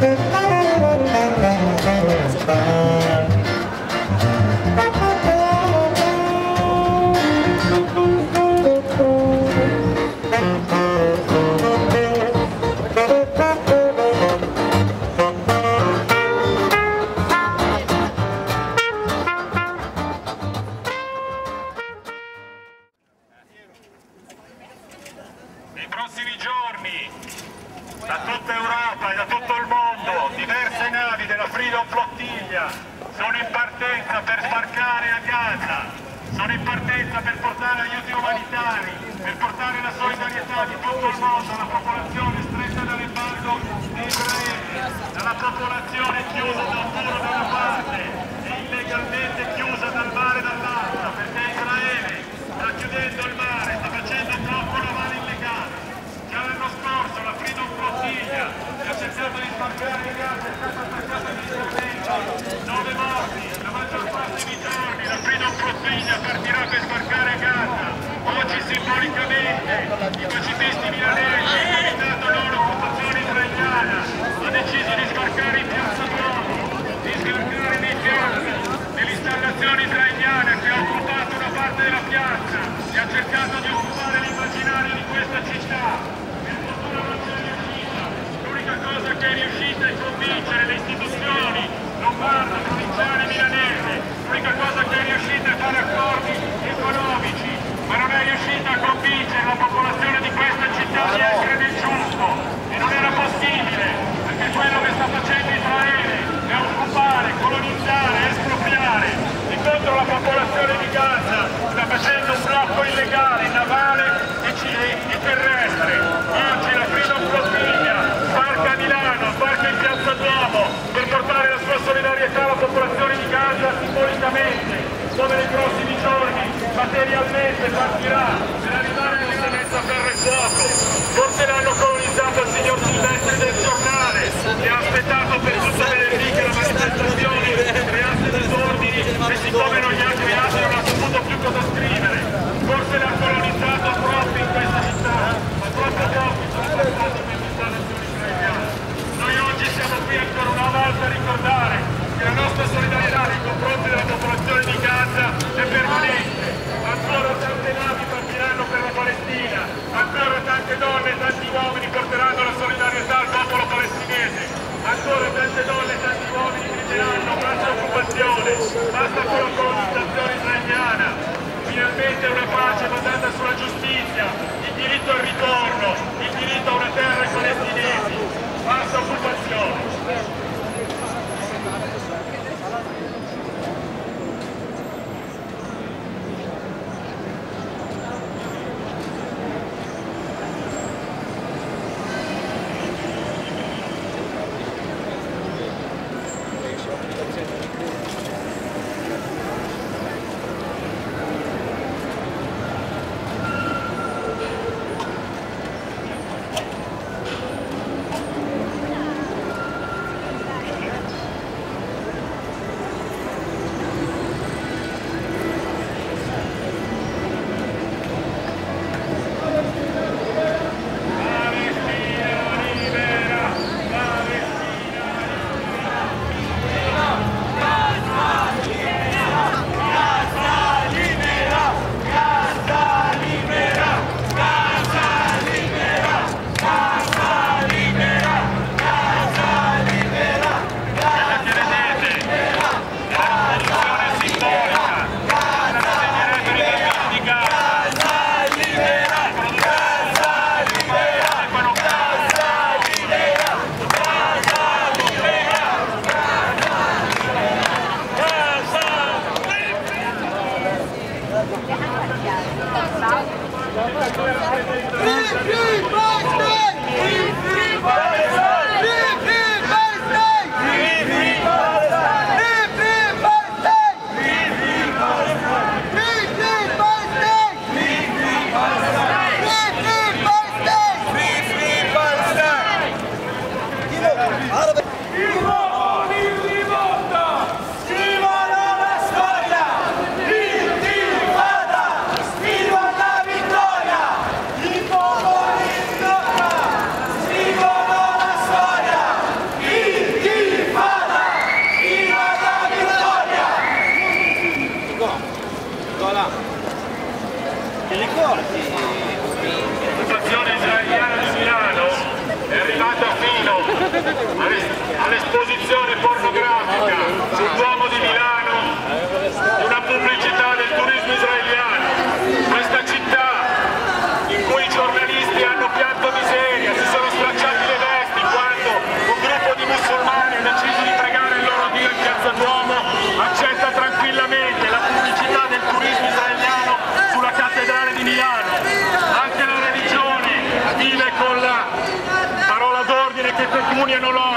Nei prossimi giorni, da tutta Europa e da tutto il mondo, diverse navi della Freedom Flottiglia sono in partenza per sbarcare a Gaza, sono in partenza per portare aiuti umanitari, per portare la solidarietà di tutto il mondo alla popolazione stretta dall'embargo di Israele, alla popolazione chiusa da un muro da una parte e illegalmente chiusa dal mare dall'altra, perché Israele sta chiudendo il mare, sta facendo un blocco navale illegale. Già l'anno scorso la Freedom Flottiglia che ha cercato di sbarcare in Gaza è stata attaccata dagli israeliani, 9 morti, la maggior parte dei giorni la Freedom Flottiglia partirà per sbarcare a Gaza. Oggi simbolicamente i pacifisti milanesi, evitando l'occupazione israeliana, ha deciso di sbarcare in piazza Duomo, di sbarcare nei fianchi dell'installazione israeliana che ha occupato una parte della piazza e ha cercato di occupare l'immaginario di questa città. Per fortuna non c'è riuscita. L'unica cosa che è riuscita è convincere le istituzioni lombarda, provinciale, milanese. L'unica cosa che è riuscita è fare accordi economici, ma non è riuscita a convincere la popolazione di questa città di essere nel giusto. E non era possibile, perché quello che sta facendo Israele è occupare, colonizzare, espropriare. E contro la popolazione di Gaza sta facendo un blocco illegale, navale e terrestre. Oggi la Freedom Flottiglia sbarca a Milano, sbarca in piazza Duomo per portare la sua solidarietà alla popolazione di Gaza simbolicamente, dove nei prossimi giorni materialmente partirà per arrivare nella messa a ferro e fuoco. Forse l'hanno colonizzato il signor Silvestri del Giornale, che ha aspettato per tutto venerdì che la manifestazione creasse disordini e siccome non li ha creati non ha saputo più cosa scrivere. Forse l'ha colonizzato troppo in questa città, ma troppo pochi sono passati per l'installazione israeliana. Noi oggi siamo qui ancora una volta a ricordare che la nostra solidarietà nei confronti della popolazione di Gaza è permanente. Ancora tante navi partiranno per la Palestina, ancora tante donne e tanti uomini porteranno la solidarietà al popolo palestinese, ancora tante donne e tanti uomini grideranno basta occupazione, basta con la colonizzazione israeliana, finalmente una pace basata sulla giustizia, il diritto al ritorno, il diritto a una terra ai palestinesi, basta occupazione.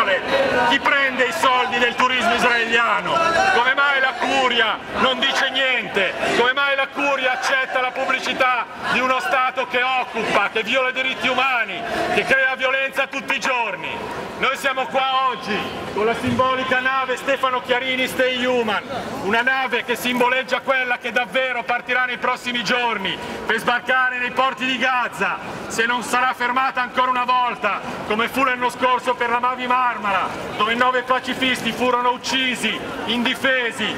vuole? Chi prende i soldi del turismo israeliano? Come mai la Curia non dice niente? Come mai la Curia accetta la pubblicità di uno Stato che occupa, che viola i diritti umani, che crea violenza tutti i giorni? Noi siamo qua oggi con la simbolica nave Stefano Chiarini Stay Human, una nave che simboleggia quella che davvero partirà nei prossimi giorni per sbarcare nei porti di Gaza, se non sarà fermata ancora una volta, come fu l'anno scorso per la Mavi Marmara, dove 9 pacifisti furono uccisi, indifesi,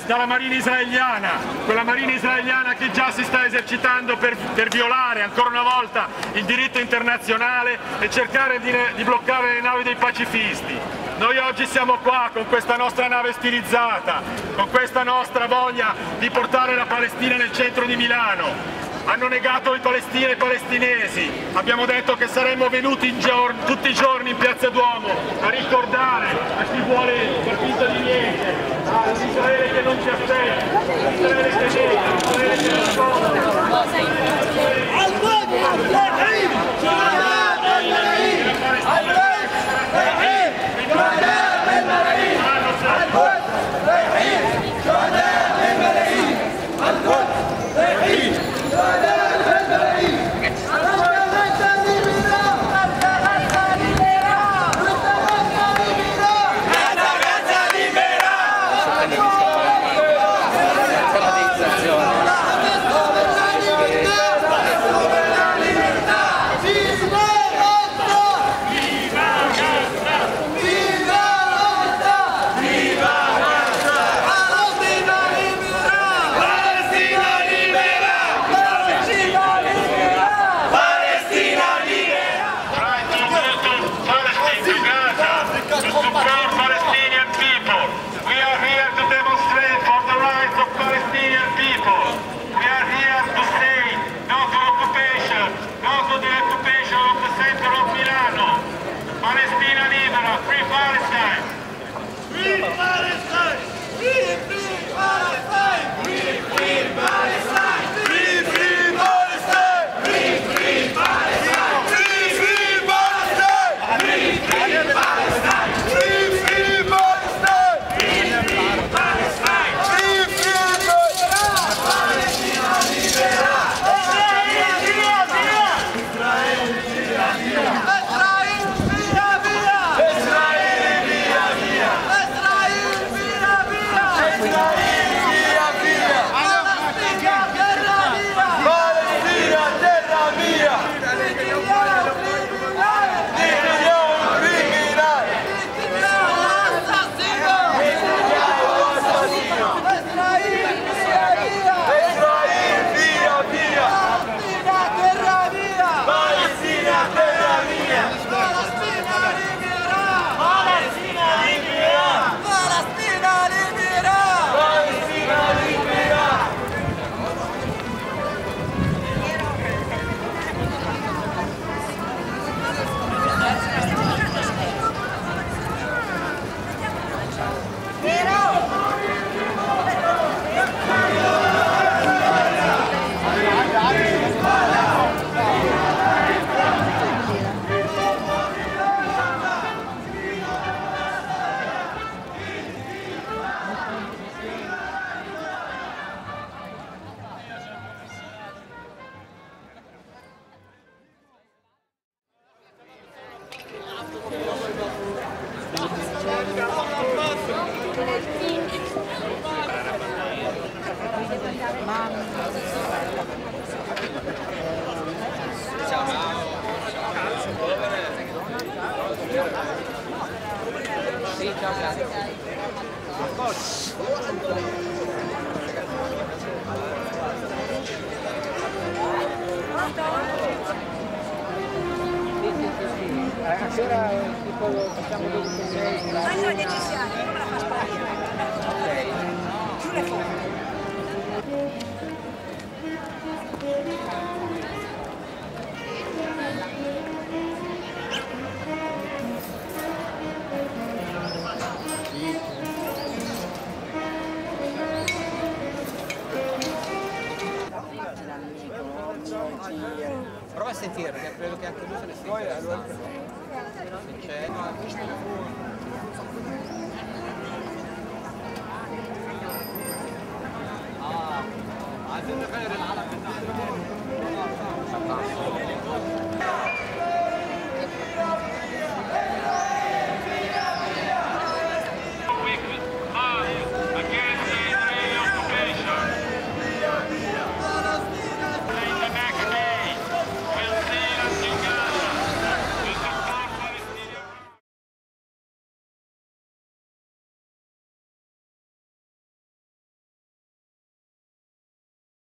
dalla marina israeliana, quella marina israeliana che già si sta esercitando per violare ancora una volta il diritto internazionale e cercare di bloccare le navi dei pacifisti. Noi oggi siamo qua con questa nostra nave stilizzata, con questa nostra voglia di portare la Palestina nel centro di Milano. Hanno negato i palestinesi e i palestinesi, abbiamo detto che saremmo venuti tutti i giorni in Piazza Duomo a ricordare a chi vuole far finta di niente, a Israele che non ci aspetta, Israele che nega, Israele che nasconde. Sera tipo facciamo dopo 6. Ma sono necessarie, come la fa sparire? Giù le foto. Prova a sentire, perché credo che anche lui se ne sente. Cioè, no, questo è il